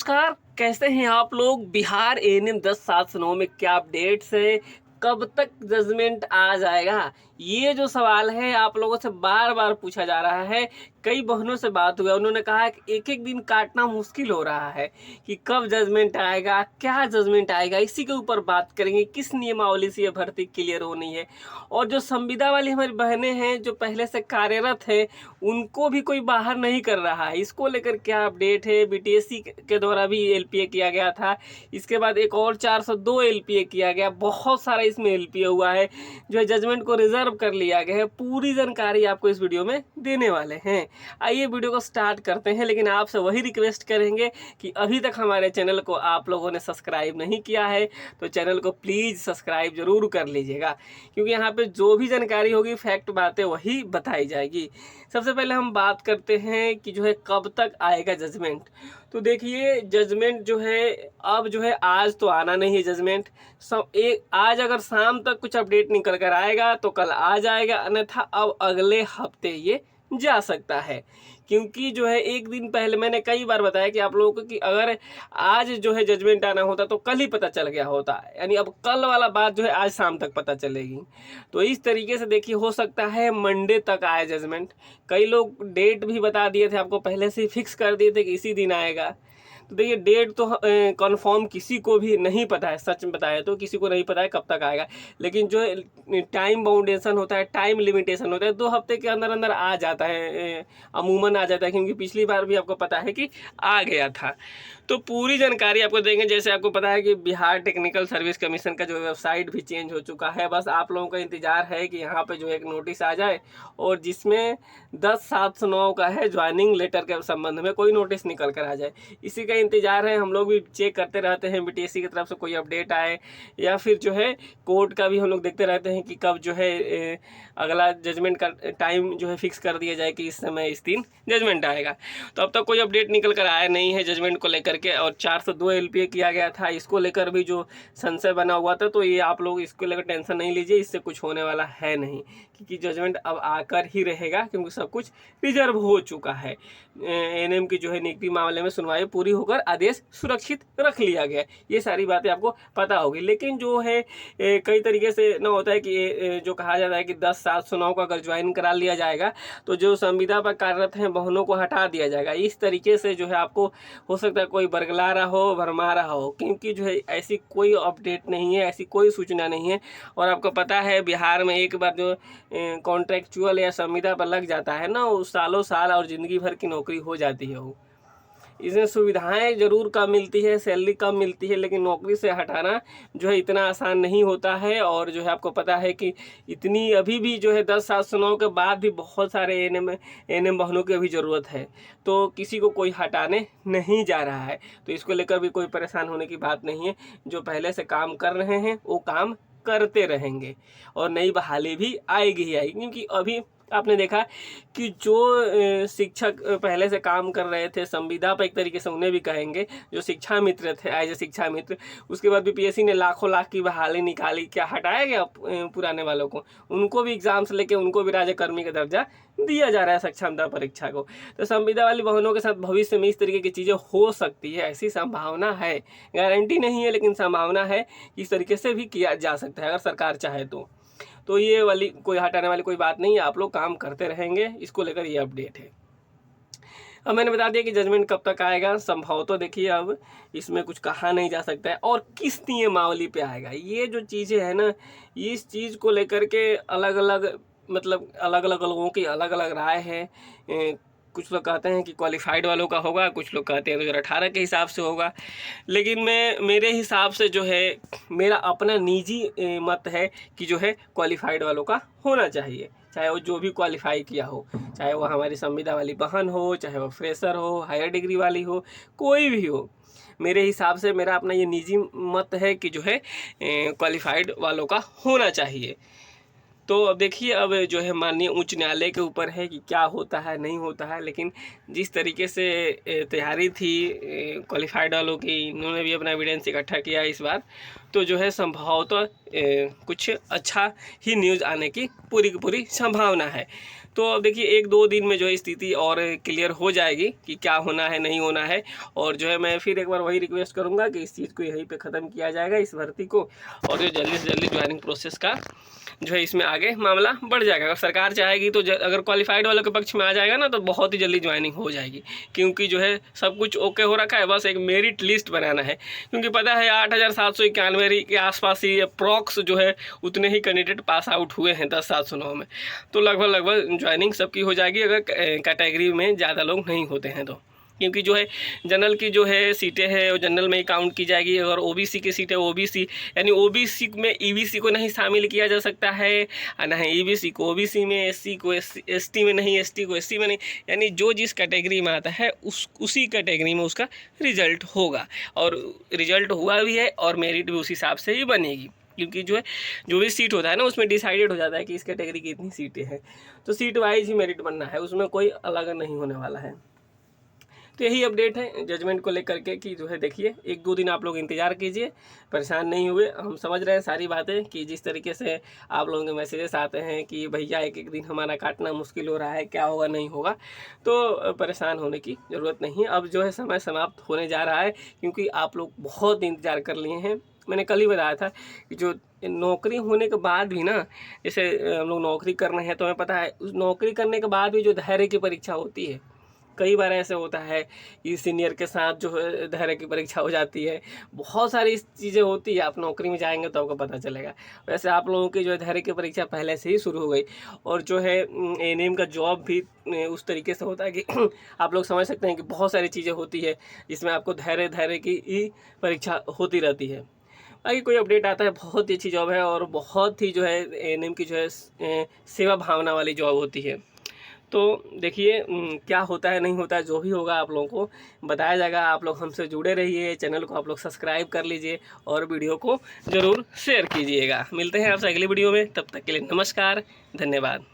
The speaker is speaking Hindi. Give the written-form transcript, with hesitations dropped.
नमस्कार, कैसे हैं आप लोग। बिहार एएनएम 10-7-9 में क्या अपडेट्स है, कब तक जजमेंट आ जाएगा, ये जो सवाल है आप लोगों से बार बार पूछा जा रहा है। कई बहनों से बात हुआ, उन्होंने कहा कि एक एक दिन काटना मुश्किल हो रहा है कि कब जजमेंट आएगा, क्या जजमेंट आएगा। इसी के ऊपर बात करेंगे, किस नियमावली से ये भर्ती क्लियर होनी है। और जो संविदा वाली हमारी बहनें हैं जो पहले से कार्यरत है, उनको भी कोई बाहर नहीं कर रहा है। इसको लेकर क्या अपडेट है। बीटीएससी के द्वारा भी एलपीए किया गया था, इसके बाद एक और 402 एलपीए किया गया, बहुत सारा इसमें एलपीए हुआ है जो है जजमेंट को रिजर्व कर लिया गया है। पूरी जानकारी आपको इस वीडियो में देने वाले हैं। आइए वीडियो को स्टार्ट करते हैं, लेकिन आपसे वही रिक्वेस्ट करेंगे कि अभी तक हमारे चैनल को आप लोगों ने सब्सक्राइब नहीं किया है तो चैनल को प्लीज़ सब्सक्राइब जरूर कर लीजिएगा, क्योंकि यहाँ पे जो भी जानकारी होगी फैक्ट बातें वही बताई जाएगी। सबसे पहले हम बात करते हैं कि जो है कब तक आएगा जजमेंट। तो देखिए, जजमेंट जो है अब जो है आज तो आना नहीं है जजमेंट। सब एक आज अगर शाम तक कुछ अपडेट निकल कर आएगा तो कल आ जाएगा, अन्यथा अब अगले हफ्ते ये जा सकता है। क्योंकि जो है एक दिन पहले मैंने कई बार बताया कि आप लोगों को कि अगर आज जो है जजमेंट आना होता तो कल ही पता चल गया होता, यानी अब कल वाला बात जो है आज शाम तक पता चलेगी। तो इस तरीके से देखिए, हो सकता है मंडे तक आए जजमेंट। कई लोग डेट भी बता दिए थे, आपको पहले से ही फिक्स कर दिए थे कि इसी दिन आएगा। तो देखिए, डेट तो कंफर्म किसी को भी नहीं पता है, सच में बताया तो किसी को नहीं पता है कब तक आएगा। लेकिन जो टाइम बाउंडेशन होता है, टाइम लिमिटेशन होता है, 2 हफ्ते के अंदर अंदर आ जाता है, अमूमन आ जाता है। क्योंकि पिछली बार भी आपको पता है कि आ गया था। तो पूरी जानकारी आपको देंगे। जैसे आपको पता है कि बिहार टेक्निकल सर्विस कमीशन का जो वेबसाइट भी चेंज हो चुका है। बस आप लोगों का इंतजार है कि यहाँ पे जो एक नोटिस आ जाए, और जिसमें 10/7/9 का है ज्वाइनिंग लेटर के संबंध में कोई नोटिस निकल कर आ जाए। इसी का इंतजार है। हम लोग भी चेक करते रहते हैं बीटीएससी की तरफ से कोई अपडेट आए, या फिर जो है कोर्ट का भी हम लोग देखते रहते हैं कि कब जो है अगला जजमेंट का टाइम जो है फिक्स कर दिया जाए कि इस समय इस दिन जजमेंट आएगा। तो अब तक कोई अपडेट निकल कर आया नहीं है जजमेंट को लेकर के। और 402 एलपीए किया गया था, इसको लेकर भी जो संशय बना हुआ था, तो ये आप लोग इसको लेकर टेंशन नहीं लीजिए, इससे कुछ होने वाला है नहीं। क्योंकि जजमेंट अब आकर ही रहेगा, क्योंकि सब कुछ रिजर्व हो चुका है। एएनएम की जो है नियुक्ति मामले में सुनवाई पूरी होकर आदेश सुरक्षित रख लिया गया। ये सारी बातें आपको पता होगी। लेकिन जो है कई तरीके से न होता है कि जो कहा जाता है कि 10/7/9 का अगर ज्वाइन करा लिया जाएगा तो जो संविदा पर कार्यरत हैं बहनों को हटा दिया जाएगा। इस तरीके से जो है आपको हो सकता है कोई बरगला रहा हो, भरमा रहा हो, क्योंकि जो है ऐसी कोई अपडेट नहीं है, ऐसी कोई सूचना नहीं है। और आपको पता है बिहार में एक बार जो कॉन्ट्रेक्चुअल या संविदा पर लग जाता है ना, वो सालों साल और ज़िंदगी भर की नौकरी हो जाती है। वो इसमें सुविधाएं जरूर कम मिलती है, सैलरी कम मिलती है, लेकिन नौकरी से हटाना जो है इतना आसान नहीं होता है। और जो है आपको पता है कि इतनी अभी भी जो है 10/7/9 के बाद भी बहुत सारे एएनएम बहनों की अभी ज़रूरत है। तो किसी को कोई हटाने नहीं जा रहा है, तो इसको लेकर भी कोई परेशान होने की बात नहीं है। जो पहले से काम कर रहे हैं वो काम करते रहेंगे, और नई बहाली भी आएगी ही आएगी। क्योंकि अभी आपने देखा कि जो शिक्षक पहले से काम कर रहे थे संविदा पर, एक तरीके से उन्हें भी कहेंगे, जो शिक्षा मित्र थे, एज ए शिक्षा मित्र, उसके बाद बीपीएससी ने लाखों लाख की बहाली निकाली। क्या हटाया गया पुराने वालों को? उनको भी एग्जाम्स लेके उनको भी राज्यकर्मी का दर्जा दिया जा रहा है सक्षमता परीक्षा को। तो संविदा वाली बहनों के साथ भविष्य में इस तरीके की चीज़ें हो सकती है, ऐसी संभावना है। गारंटी नहीं है, लेकिन संभावना है कि इस तरीके से भी किया जा सकता है अगर सरकार चाहे तो ये वाली कोई हटाने वाली कोई बात नहीं है। आप लोग काम करते रहेंगे, इसको लेकर ये अपडेट है। अब मैंने बता दिया कि जजमेंट कब तक आएगा। संभव तो देखिए अब इसमें कुछ कहा नहीं जा सकता है। और किस नियमावली पे आएगा, ये जो चीज़ें हैं ना, इस चीज़ को लेकर के अलग अलग अलग अलग लोगों की अलग अलग राय है। कुछ लोग कहते हैं कि क्वालिफाइड वालों का होगा, कुछ लोग कहते हैं 2018 के हिसाब से होगा। लेकिन मेरे हिसाब से जो है मेरा अपना निजी मत है कि जो है क्वालिफाइड वालों का होना चाहिए, चाहे वो जो भी क्वालिफाई किया हो, चाहे वो हमारी संविदा वाली बहन हो, चाहे वो फ्रेशर हो, हायर डिग्री वाली हो, कोई भी हो। मेरे हिसाब से मेरा अपना ये निजी मत है कि जो है क्वालिफाइड वालों का होना चाहिए। तो अब देखिए, अब जो है माननीय उच्च न्यायालय के ऊपर है कि क्या होता है नहीं होता है। लेकिन जिस तरीके से तैयारी थी क्वालिफाइड वालों की, इन्होंने भी अपना एविडेंस इकट्ठा किया इस बार, तो जो है संभवतः कुछ अच्छा ही न्यूज़ आने की पूरी की पूरी संभावना है। तो अब देखिए 1-2 दिन में जो है स्थिति और क्लियर हो जाएगी कि क्या होना है नहीं होना है। और जो है मैं फिर एक बार वही रिक्वेस्ट करूँगा कि इस चीज़ को यहीं पे ख़त्म किया जाएगा, इस भर्ती को, और जो जल्दी से जल्दी ज्वाइनिंग प्रोसेस का जो है इसमें आगे मामला बढ़ जाएगा। अगर सरकार चाहेगी तो अगर क्वालिफाइड वालों के पक्ष में आ जाएगा ना तो बहुत ही जल्दी ज्वाइनिंग हो जाएगी, क्योंकि जो है सब कुछ ओके हो रखा है, बस एक मेरिट लिस्ट बनाना है। क्योंकि पता है 8,791 के आसपास ही अप्रॉक्स जो है उतने ही कैंडिडेट पास आउट हुए हैं 10,709 में। तो लगभग ज्वाइनिंग सबकी हो जाएगी अगर कैटेगरी में ज़्यादा लोग नहीं होते हैं तो। क्योंकि जो है जनरल की जो है सीटें हैं वो जनरल में ही काउंट की जाएगी। अगर ओबीसी की सीटें ओबीसी, यानी ओबीसी में ईबीसी को नहीं शामिल किया जा सकता है, ना ही ईबीसी को ओबीसी में, एससी को एसटी में नहीं, एसटी को एससी में नहीं, यानी जो जिस कैटेगरी में आता है उसी कैटेगरी में उसका रिजल्ट होगा। और रिजल्ट हुआ भी है और मेरिट भी उस हिसाब से ही बनेगी। क्योंकि जो है जो भी सीट होता है ना उसमें डिसाइडेड हो जाता है कि इस कैटेगरी की इतनी सीटें हैं, तो सीट वाइज ही मेरिट बनना है, उसमें कोई अलग नहीं होने वाला है। तो यही अपडेट है जजमेंट को लेकर के कि जो है देखिए 1-2 दिन आप लोग इंतज़ार कीजिए, परेशान नहीं हुए। हम समझ रहे हैं सारी बातें कि जिस तरीके से आप लोगों के मैसेजेस आते हैं कि भैया 1-1 दिन हमारा काटना मुश्किल हो रहा है, क्या होगा नहीं होगा, तो परेशान होने की ज़रूरत नहीं है। अब जो है समय समाप्त होने जा रहा है, क्योंकि आप लोग बहुत इंतज़ार कर लिए हैं। मैंने कल ही बताया था कि जो नौकरी होने के बाद भी ना, जैसे हम लोग नौकरी कर रहे हैं तो हमें पता है उस नौकरी करने के बाद भी जो धैर्य की परीक्षा होती है, कई बार ऐसे होता है कि सीनियर के साथ जो है धैर्य की परीक्षा हो जाती है, बहुत सारी चीज़ें होती है। आप नौकरी में जाएंगे तो आपको पता चलेगा। वैसे आप लोगों की जो है धैर्य की परीक्षा पहले से ही शुरू हो गई, और जो है एएनएम का जॉब भी उस तरीके से होता है कि आप लोग समझ सकते हैं कि बहुत सारी चीज़ें होती है जिसमें आपको धैर्य की ही परीक्षा होती रहती है। बाकी कोई अपडेट आता है, बहुत ही अच्छी जॉब है और बहुत ही जो है एएनएम की जो है सेवा भावना वाली जॉब होती है। तो देखिए क्या होता है नहीं होता है, जो भी होगा आप लोगों को बताया जाएगा। आप लोग हमसे जुड़े रहिए, चैनल को आप लोग सब्सक्राइब कर लीजिए और वीडियो को ज़रूर शेयर कीजिएगा। मिलते हैं आपसे अगली वीडियो में, तब तक के लिए नमस्कार, धन्यवाद।